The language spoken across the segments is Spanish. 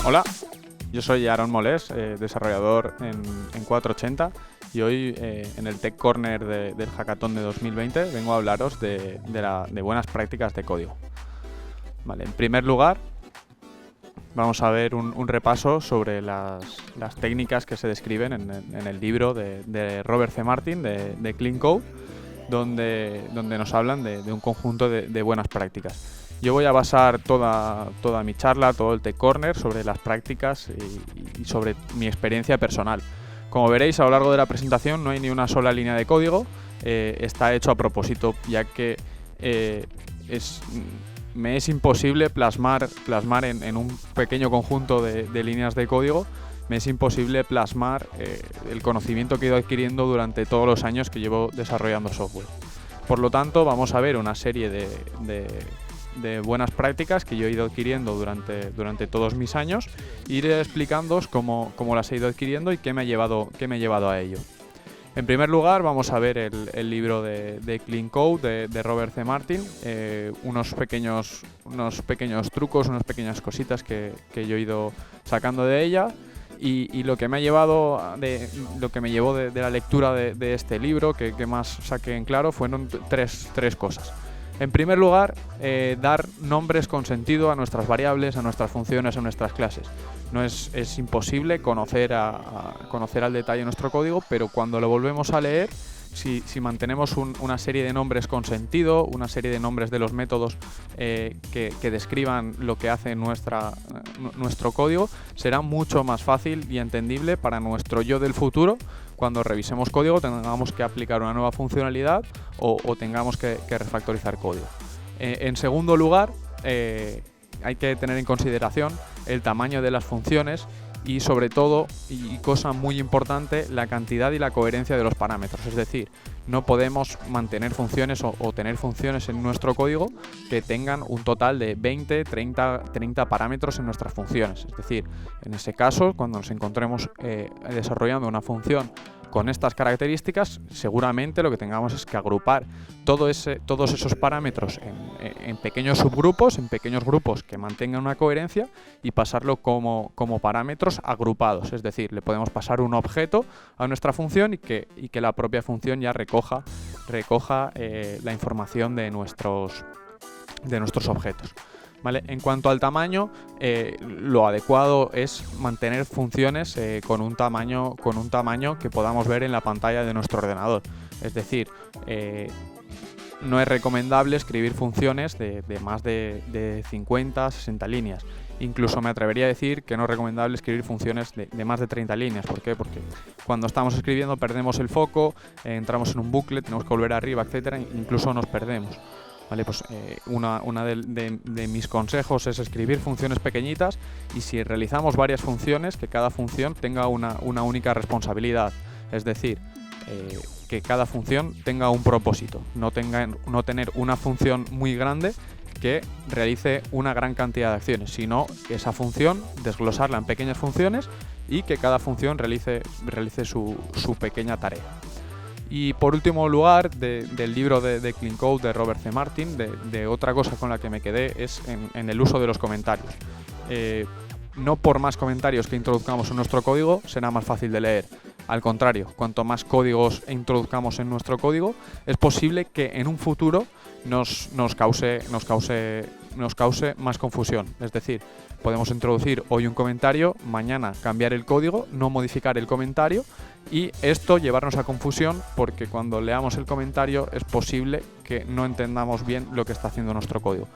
Hola, yo soy Aaron Molés, desarrollador en 480, y hoy en el Tech Corner del Hackathon de 2020 vengo a hablaros de buenas prácticas de código. Vale, en primer lugar, vamos a ver un repaso sobre las técnicas que se describen en el libro de Robert C. Martin, de Clean Code, donde nos hablan de un conjunto de buenas prácticas. Yo voy a basar toda mi charla, todo el Tech Corner, sobre las prácticas y sobre mi experiencia personal. Como veréis a lo largo de la presentación no hay ni una sola línea de código, está hecho a propósito, ya que me es imposible plasmar en un pequeño conjunto de líneas de código, me es imposible plasmar el conocimiento que he ido adquiriendo durante todos los años que llevo desarrollando software. Por lo tanto, vamos a ver una serie de buenas prácticas que yo he ido adquiriendo durante todos mis años. Iré explicándoos cómo las he ido adquiriendo y qué me ha llevado a ello. En primer lugar, vamos a ver el libro de Clean Code de Robert C. Martin, unos pequeños trucos, unas pequeñas cositas que yo he ido sacando de ella. Y lo que me llevó de la lectura de este libro, que más saqué en claro, fueron tres cosas. En primer lugar, dar nombres con sentido a nuestras variables, a nuestras funciones, a nuestras clases. No es imposible conocer al detalle nuestro código, pero cuando lo volvemos a leer, si mantenemos una serie de nombres con sentido, una serie de nombres de los métodos que describan lo que hace nuestro código, será mucho más fácil y entendible para nuestro yo del futuro. Cuando revisemos código tengamos que aplicar una nueva funcionalidad o tengamos que refactorizar código. En segundo lugar, hay que tener en consideración el tamaño de las funciones y sobre todo, y cosa muy importante, la cantidad y la coherencia de los parámetros. Es decir, no podemos mantener funciones o tener funciones en nuestro código que tengan un total de 20, 30 parámetros en nuestras funciones. Es decir, en ese caso, cuando nos encontremos desarrollando una función con estas características, seguramente lo que tengamos es que agrupar todos esos parámetros en pequeños subgrupos, en pequeños grupos que mantengan una coherencia y pasarlo como parámetros agrupados. Es decir, le podemos pasar un objeto a nuestra función y que la propia función ya recoja la información de nuestros objetos. ¿Vale? En cuanto al tamaño, lo adecuado es mantener funciones con un tamaño que podamos ver en la pantalla de nuestro ordenador. Es decir, no es recomendable escribir funciones de más de 50, 60 líneas. Incluso me atrevería a decir que no es recomendable escribir funciones de más de 30 líneas. ¿Por qué? Porque cuando estamos escribiendo perdemos el foco, entramos en un bucle, tenemos que volver arriba, etcétera, incluso nos perdemos. Vale, pues una de mis consejos es escribir funciones pequeñitas, y si realizamos varias funciones, que cada función tenga una única responsabilidad. Es decir, que cada función tenga un propósito, no tener una función muy grande que realice una gran cantidad de acciones, sino que esa función desglosarla en pequeñas funciones y que cada función realice su pequeña tarea. Y por último lugar, del libro de Clean Code de Robert C. Martin, de otra cosa con la que me quedé es en el uso de los comentarios. No por más comentarios que introduzcamos en nuestro código será más fácil de leer. Al contrario, cuanto más códigos introduzcamos en nuestro código, es posible que en un futuro nos cause más confusión. Es decir, podemos introducir hoy un comentario, mañana cambiar el código, no modificar el comentario, y esto llevarnos a confusión, porque cuando leamos el comentario es posible que no entendamos bien lo que está haciendo nuestro código.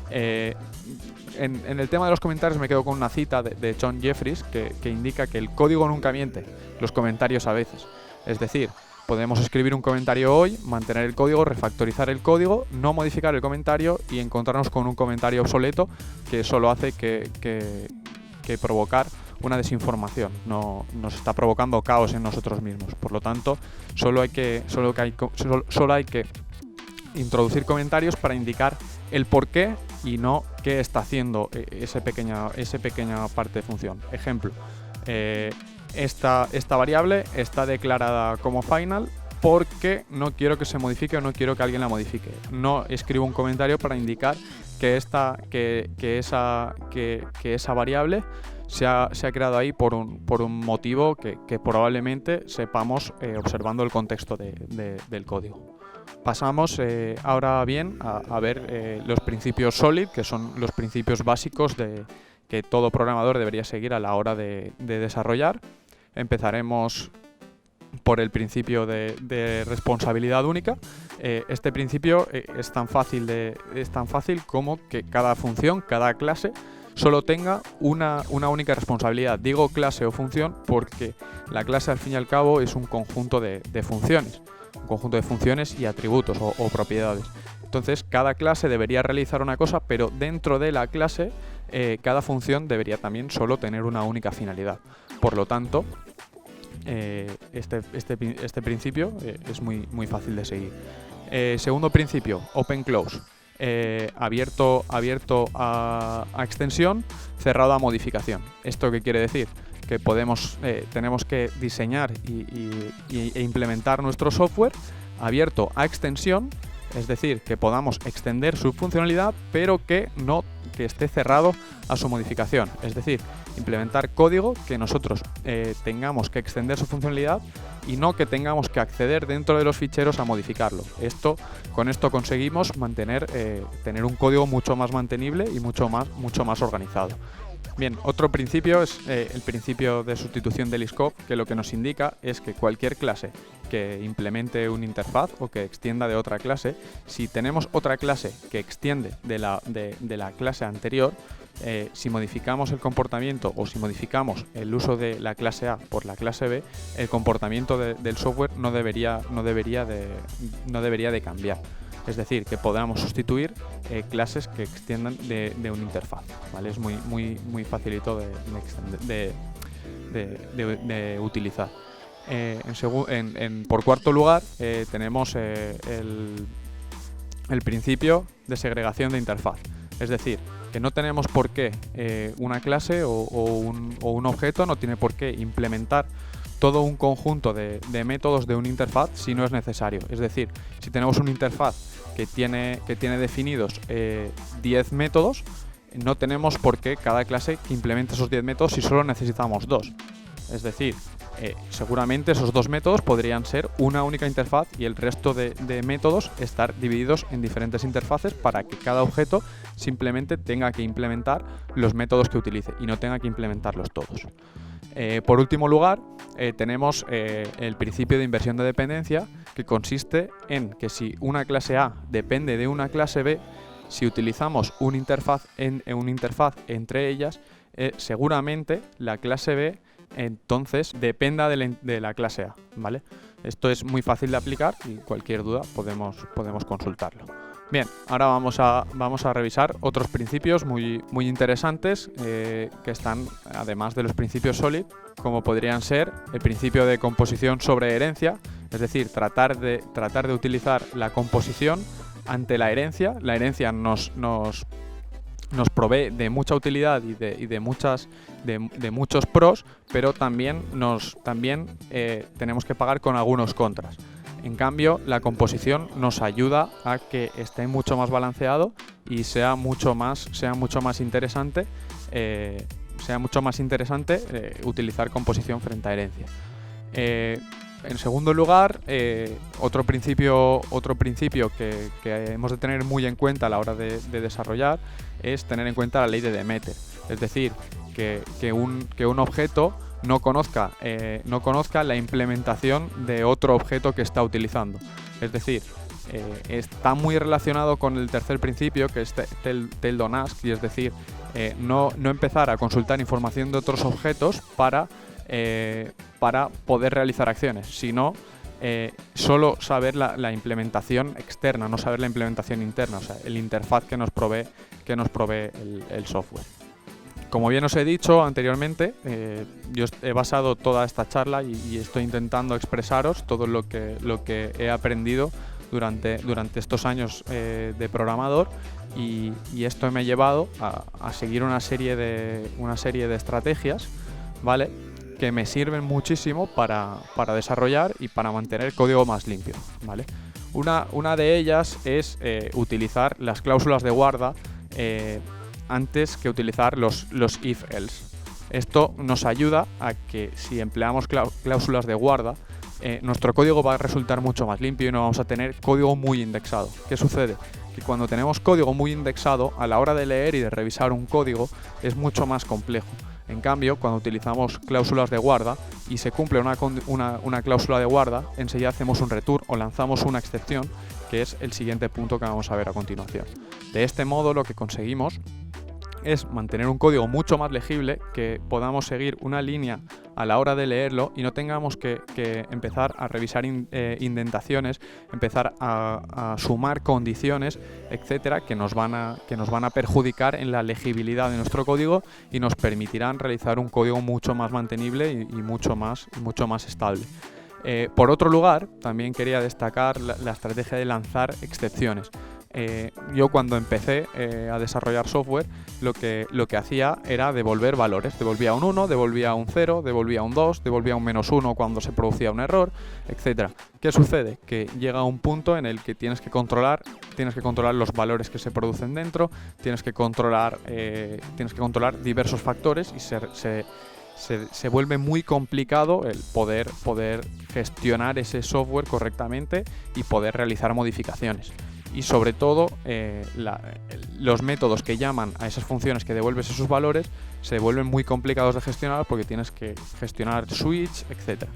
En el tema de los comentarios me quedo con una cita de John Jeffries que indica que el código nunca miente, los comentarios a veces. Es decir, podemos escribir un comentario hoy, mantener el código, refactorizar el código, no modificar el comentario y encontrarnos con un comentario obsoleto que solo hace que provocar una desinformación. Nos está provocando caos en nosotros mismos. Por lo tanto, solo hay que introducir comentarios para indicar el porqué y no qué está haciendo esa pequeña parte de función. Ejemplo, esta variable está declarada como final porque no quiero que se modifique o no quiero que alguien la modifique. No escribo un comentario para indicar que esa variable se ha creado ahí por un motivo que probablemente sepamos observando el contexto del código. Pasamos ahora bien a ver los principios SOLID, que son los principios básicos que todo programador debería seguir a la hora de desarrollar. Empezaremos por el principio de responsabilidad única. Este principio es tan fácil como que cada función, cada clase, solo tenga una única responsabilidad. Digo clase o función porque la clase al fin y al cabo es un conjunto de funciones. Un conjunto de funciones y atributos o propiedades. Entonces, cada clase debería realizar una cosa, pero dentro de la clase, cada función debería también solo tener una única finalidad. Por lo tanto, este principio es muy fácil de seguir. Segundo principio, open close. Abierto a extensión, cerrado a modificación. ¿Esto qué quiere decir? Que tenemos que diseñar e implementar nuestro software abierto a extensión, es decir, que podamos extender su funcionalidad, pero que esté cerrado a su modificación. Es decir, implementar código que nosotros tengamos que extender su funcionalidad y no que tengamos que acceder dentro de los ficheros a modificarlo. Con esto conseguimos tener un código mucho más mantenible y mucho más organizado. Bien, otro principio es el principio de sustitución del scope, que lo que nos indica es que cualquier clase que implemente una interfaz o que extienda de otra clase, si tenemos otra clase que extiende de la clase anterior, si modificamos el comportamiento o si modificamos el uso de la clase A por la clase B, el comportamiento del software no debería de cambiar. Es decir, que podamos sustituir clases que extiendan de una interfaz, ¿vale? Es muy facilito de utilizar. Por cuarto lugar, tenemos el principio de segregación de interfaz. Es decir, que no tenemos por qué una clase o un objeto no tiene por qué implementar todo un conjunto de métodos de una interfaz si no es necesario. Es decir, si tenemos una interfaz que tiene definidos 10 métodos, no tenemos por qué cada clase que implemente esos 10 métodos si solo necesitamos 2. Es decir, seguramente esos 2 métodos podrían ser una única interfaz y el resto de métodos estar divididos en diferentes interfaces para que cada objeto simplemente tenga que implementar los métodos que utilice y no tenga que implementarlos todos. Por último lugar, tenemos el principio de inversión de dependencia, que consiste en que si una clase A depende de una clase B, si utilizamos una interfaz entre ellas, seguramente la clase B entonces dependa de la clase A, ¿vale? Esto es muy fácil de aplicar y cualquier duda podemos consultarlo. Bien, ahora vamos a revisar otros principios muy interesantes que están, además de los principios SOLID, como podrían ser el principio de composición sobre herencia, es decir, tratar de utilizar la composición ante la herencia. La herencia nos provee de mucha utilidad y de muchos pros, pero también tenemos que pagar con algunos contras. En cambio, la composición nos ayuda a que esté mucho más balanceado y sea mucho más interesante utilizar composición frente a herencia. En segundo lugar, otro principio que hemos de tener muy en cuenta a la hora de desarrollar es tener en cuenta la ley de Demeter. Es decir, que un objeto no conozca la implementación de otro objeto que está utilizando. Es decir, está muy relacionado con el tercer principio, que es Tell Don't Ask, y es decir, no empezar a consultar información de otros objetos para poder realizar acciones, sino solo saber la implementación externa, no saber la implementación interna, o sea, el interfaz que nos provee el software. Como bien os he dicho anteriormente, yo he basado toda esta charla y estoy intentando expresaros todo lo que he aprendido durante estos años de programador, y esto me ha llevado a seguir una serie de estrategias, ¿vale? que me sirven muchísimo para desarrollar y para mantener el código más limpio, ¿vale? Una de ellas es utilizar las cláusulas de guarda antes que utilizar los if-else. Esto nos ayuda a que si empleamos cláusulas de guarda, nuestro código va a resultar mucho más limpio y no vamos a tener código muy indexado. ¿Qué sucede? Que cuando tenemos código muy indexado, a la hora de leer y de revisar un código es mucho más complejo. En cambio, cuando utilizamos cláusulas de guarda y se cumple una cláusula de guarda, enseguida hacemos un return o lanzamos una excepción, que es el siguiente punto que vamos a ver a continuación. De este modo, lo que conseguimos es mantener un código mucho más legible, que podamos seguir una línea a la hora de leerlo y no tengamos que empezar a revisar indentaciones, empezar a sumar condiciones, etcétera, que nos van a perjudicar en la legibilidad de nuestro código y nos permitirán realizar un código mucho más mantenible y mucho más estable. Por otro lugar, también quería destacar la estrategia de lanzar excepciones. Yo cuando empecé a desarrollar software, lo que hacía era devolver valores. Devolvía un 1, devolvía un 0, devolvía un 2, devolvía un -1 cuando se producía un error, etc. ¿Qué sucede? Que llega un punto en el que tienes que controlar los valores que se producen dentro, tienes que controlar diversos factores y se vuelve muy complicado el poder gestionar ese software correctamente y poder realizar modificaciones. Y sobre todo, los métodos que llaman a esas funciones que devuelves esos valores se vuelven muy complicados de gestionar porque tienes que gestionar switch, etc.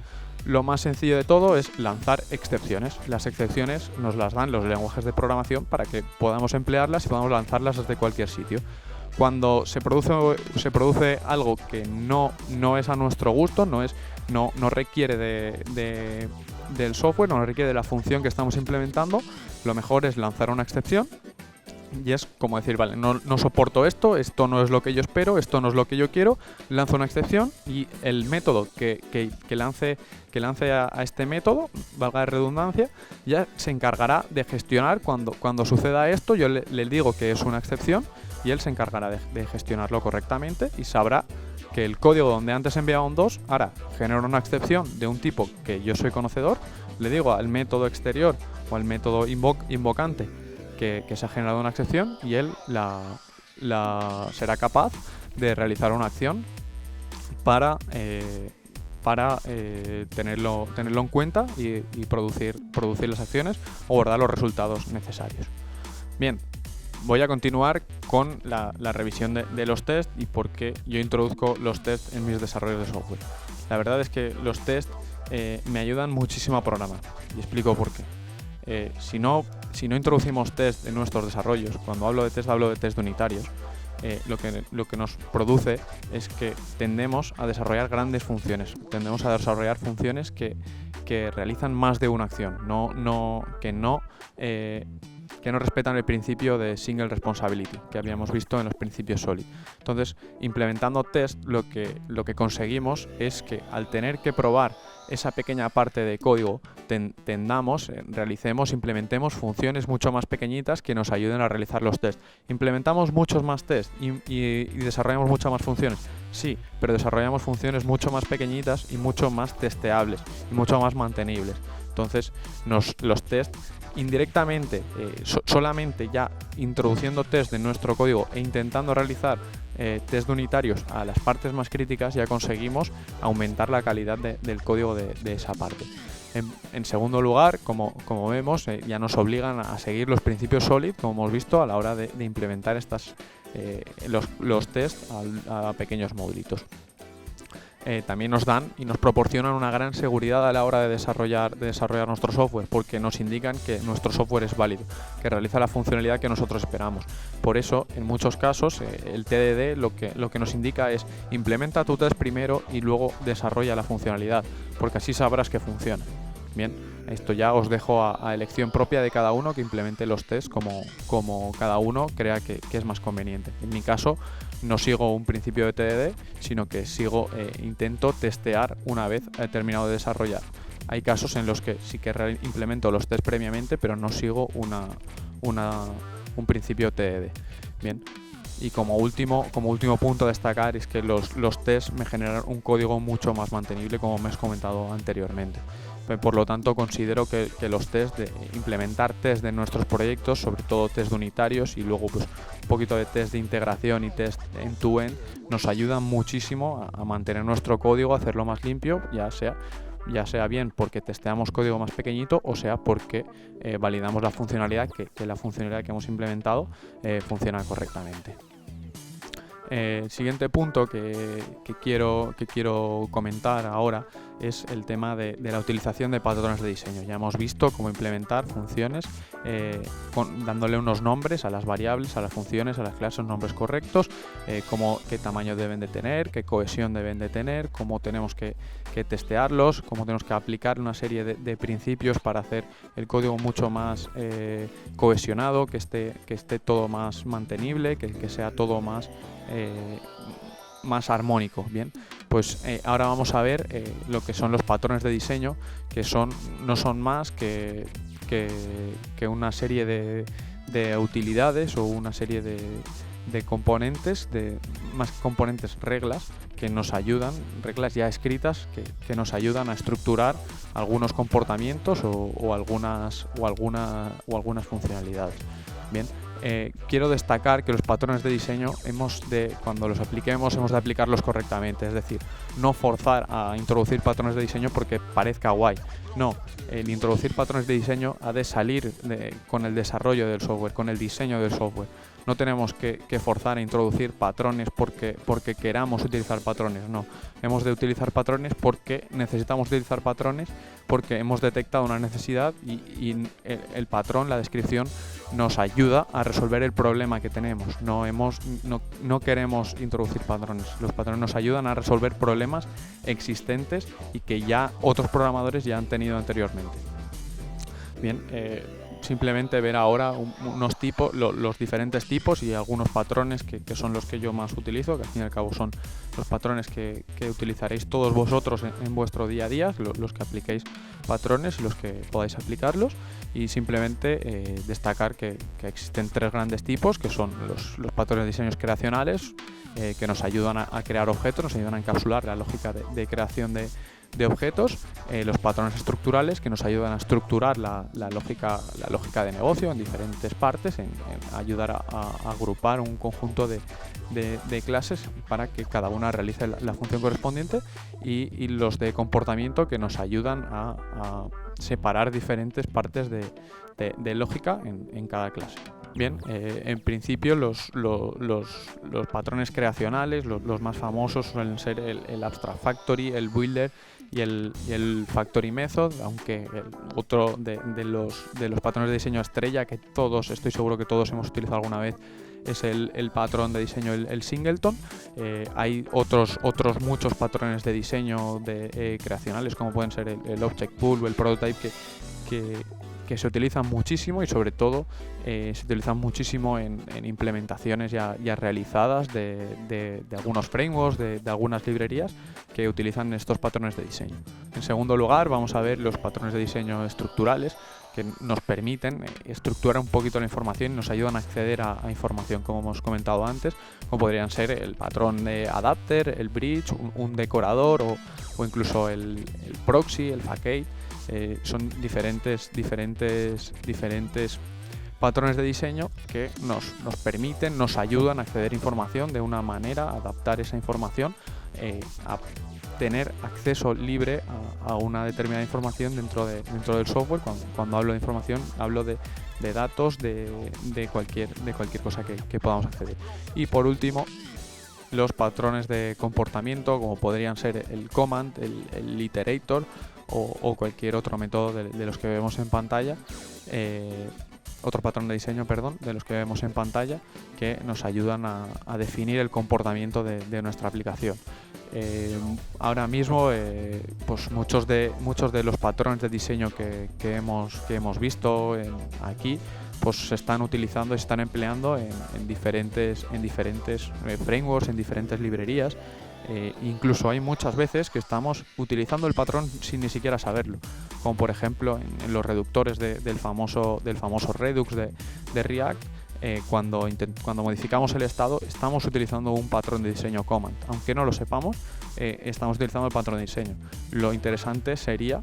Lo más sencillo de todo es lanzar excepciones. Las excepciones nos las dan los lenguajes de programación para que podamos emplearlas y podamos lanzarlas desde cualquier sitio. Cuando se produce algo que no es a nuestro gusto, no requiere del software, no requiere de la función que estamos implementando, lo mejor es lanzar una excepción y es como decir, vale, no soporto esto no es lo que yo espero, esto no es lo que yo quiero, lanzo una excepción y el método que lance a este método, valga la redundancia, ya se encargará de gestionar cuando suceda esto. Yo le digo que es una excepción y él se encargará de gestionarlo correctamente y sabrá que el código donde antes enviaba un 2, ahora genera una excepción de un tipo que yo soy conocedor, le digo al método exterior o al método invocante que se ha generado una excepción y él será capaz de realizar una acción para tenerlo en cuenta y producir las acciones o guardar los resultados necesarios. Bien, voy a continuar con la revisión de los tests y por qué yo introduzco los tests en mis desarrollos de software. La verdad es que los tests me ayudan muchísimo a programar y explico por qué. Si no introducimos test en nuestros desarrollos, cuando hablo de test unitarios, lo que nos produce es que tendemos a desarrollar grandes funciones, tendemos a desarrollar funciones que realizan más de una acción, que no respetan el principio de single responsibility que habíamos visto en los principios SOLID. Entonces, implementando test, lo que conseguimos es que al tener que probar esa pequeña parte de código, implementemos funciones mucho más pequeñitas que nos ayuden a realizar los tests. Implementamos muchos más tests y desarrollamos muchas más funciones. Sí, pero desarrollamos funciones mucho más pequeñitas y mucho más testeables y mucho más mantenibles. Entonces, los tests indirectamente, solamente ya introduciendo test en nuestro código e intentando realizar test unitarios a las partes más críticas, ya conseguimos aumentar la calidad del código de esa parte. En segundo lugar, como vemos, ya nos obligan a seguir los principios SOLID, como hemos visto, a la hora de implementar los tests a pequeños modulitos. También nos dan y nos proporcionan una gran seguridad a la hora de desarrollar nuestro software, porque nos indican que nuestro software es válido, que realiza la funcionalidad que nosotros esperamos. Por eso, en muchos casos, el TDD lo que nos indica es implementa tu test primero y luego desarrolla la funcionalidad, porque así sabrás que funciona. Bien, esto ya os dejo a elección propia de cada uno que implemente los tests como cada uno crea que es más conveniente. En mi caso, no sigo un principio de TDD, sino que intento testear una vez he terminado de desarrollar. Hay casos en los que sí que implemento los tests previamente, pero no sigo un principio TDD. Bien, Y como último punto a destacar es que los tests me generan un código mucho más mantenible, como me has comentado anteriormente. Por lo tanto, considero que los tests, implementar test de nuestros proyectos, sobre todo test de unitarios y luego pues un poquito de test de integración y test end-to-end, nos ayudan muchísimo a mantener nuestro código, a hacerlo más limpio, ya sea bien porque testeamos código más pequeñito o sea porque validamos la funcionalidad, que la funcionalidad que hemos implementado funciona correctamente. El siguiente punto que quiero comentar ahora es el tema de la utilización de patrones de diseño. Ya hemos visto cómo implementar funciones dándole unos nombres a las variables, a las funciones, a las clases, nombres correctos, qué tamaño deben de tener, qué cohesión deben de tener, cómo tenemos que testearlos, cómo tenemos que aplicar una serie de principios para hacer el código mucho más cohesionado, que esté todo más mantenible, que sea todo más armónico. Bien, pues ahora vamos a ver lo que son los patrones de diseño, que no son más que una serie de utilidades o una serie de componentes, más componentes, reglas que nos ayudan, reglas ya escritas que nos ayudan a estructurar algunos comportamientos o algunas funcionalidades. Bien. Quiero destacar que los patrones de diseño cuando los apliquemos hemos de aplicarlos correctamente, es decir, no forzar a introducir patrones de diseño porque parezca guay. No, el introducir patrones de diseño ha de salir con el desarrollo del software, con el diseño del software. No tenemos que forzar a introducir patrones porque queramos utilizar patrones, no. Hemos de utilizar patrones porque necesitamos utilizar patrones, porque hemos detectado una necesidad y el patrón, la descripción, nos ayuda a resolver el problema que tenemos. No queremos introducir patrones. Los patrones nos ayudan a resolver problemas existentes y que ya otros programadores ya han tenido anteriormente. Bien, simplemente ver ahora unos tipos, los diferentes tipos y algunos patrones que son los que yo más utilizo, que al fin y al cabo son los patrones que utilizaréis todos vosotros en vuestro día a día, los que apliquéis patrones y los que podáis aplicarlos. Y simplemente destacar que existen 3 grandes tipos, que son los patrones de diseños creacionales, que nos ayudan a crear objetos, nos ayudan a encapsular la lógica de creación de objetos, los patrones estructurales, que nos ayudan a estructurar la lógica de negocio en diferentes partes, en ayudar a agrupar un conjunto de clases para que cada una realice la función correspondiente, y los de comportamiento, que nos ayudan a separar diferentes partes de lógica en cada clase. Bien, en principio los patrones creacionales, los más famosos suelen ser el Abstract Factory, el Builder y el Factory Method, aunque otro de los patrones de diseño estrella que estoy seguro que todos hemos utilizado alguna vez, es el patrón de diseño, el Singleton. Hay otros muchos patrones de diseño creacionales, como pueden ser el Object Pool o el Prototype, que se utilizan muchísimo y sobre todo se utilizan muchísimo en implementaciones ya realizadas de algunos frameworks, de algunas librerías que utilizan estos patrones de diseño. En segundo lugar, vamos a ver los patrones de diseño estructurales, que nos permiten estructurar un poquito la información y nos ayudan a acceder a información, como hemos comentado antes, como podrían ser el patrón de adapter, el bridge, un decorador o incluso el proxy, el facade. Son diferentes patrones de diseño que nos permiten, nos ayudan a acceder a información de una manera, a adaptar esa información, a tener acceso libre a una determinada información dentro del software. Cuando hablo de información, hablo de datos, de cualquier cosa que podamos acceder. Y por último, los patrones de comportamiento, como podrían ser el command, el iterator o cualquier otro método de los que vemos en pantalla, otro patrón de diseño, de los que vemos en pantalla, que nos ayudan a definir el comportamiento de nuestra aplicación. Ahora mismo pues muchos de los patrones de diseño que hemos visto aquí pues se están utilizando y se están empleando en diferentes frameworks, en diferentes librerías. Incluso hay muchas veces que estamos utilizando el patrón sin ni siquiera saberlo, como por ejemplo en los reductores del famoso Redux de React. cuando modificamos el estado, estamos utilizando un patrón de diseño command. Aunque no lo sepamos, estamos utilizando el patrón de diseño. Lo interesante sería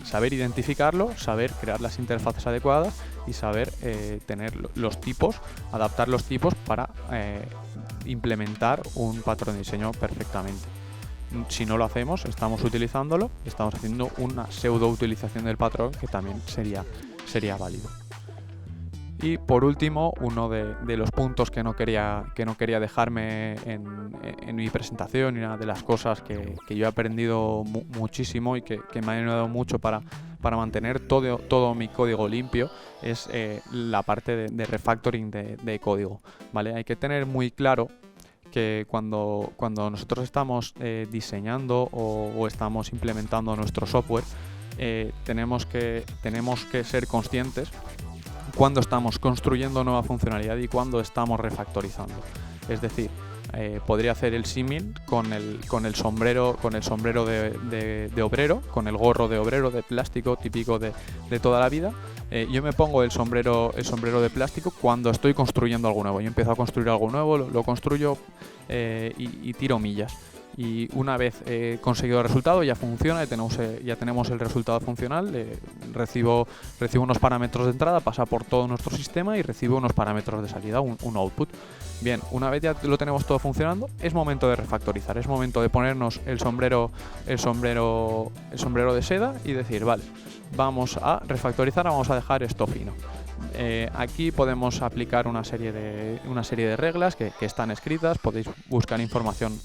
saber identificarlo, saber crear las interfaces adecuadas y saber tener los tipos, adaptar los tipos para implementar un patrón de diseño perfectamente. Si no lo hacemos, estamos utilizándolo, estamos haciendo una pseudo utilización del patrón que también sería válido. Y por último, uno de los puntos que no quería dejarme en mi presentación, y una de las cosas que yo he aprendido muchísimo y que me ha ayudado mucho para mantener todo mi código limpio, es la parte de refactoring de código, ¿vale? Hay que tener muy claro que cuando nosotros estamos diseñando o estamos implementando nuestro software, tenemos que ser conscientes cuando estamos construyendo nueva funcionalidad y cuando estamos refactorizando. Es decir, podría hacer el símil con el sombrero de obrero, con el gorro de obrero de plástico típico de toda la vida. Yo me pongo el sombrero de plástico cuando estoy construyendo algo nuevo. Yo empiezo a construir algo nuevo, lo construyo y tiro millas. Y una vez conseguido el resultado, ya funciona, ya tenemos el resultado funcional, recibo unos parámetros de entrada, pasa por todo nuestro sistema y recibo unos parámetros de salida, un output. Bien, una vez ya lo tenemos todo funcionando, es momento de refactorizar, es momento de ponernos el sombrero de seda y decir, vale, vamos a refactorizar, vamos a dejar esto fino. Aquí podemos aplicar una serie de reglas que están escritas. Podéis buscar información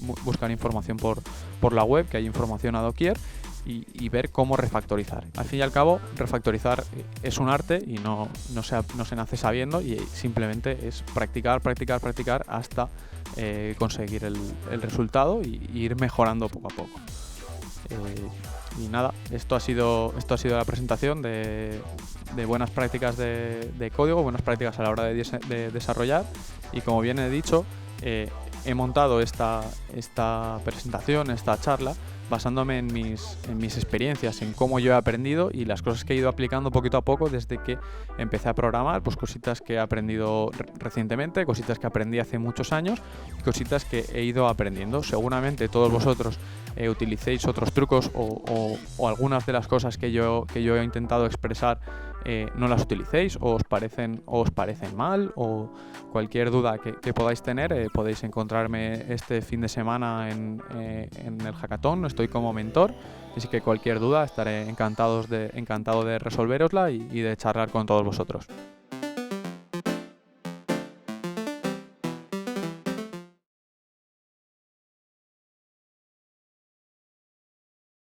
por la web, que hay información a doquier, y ver cómo refactorizar. Al fin y al cabo, refactorizar es un arte y no se nace sabiendo, y simplemente es practicar hasta conseguir el resultado y ir mejorando poco a poco. Y nada, esto ha sido la presentación de buenas prácticas de código, buenas prácticas a la hora de desarrollar. Y como bien he dicho, he montado esta presentación, esta charla, basándome en mis experiencias, en cómo yo he aprendido y las cosas que he ido aplicando poquito a poco desde que empecé a programar, pues cositas que he aprendido recientemente, cositas que aprendí hace muchos años y cositas que he ido aprendiendo. Seguramente todos vosotros utilicéis otros trucos o algunas de las cosas que yo he intentado expresar no las utilicéis o os parecen mal, o cualquier duda que podáis tener, podéis encontrarme este fin de semana en el hackathon. Estoy como mentor, así que cualquier duda estaré encantado de resolverosla y de charlar con todos vosotros.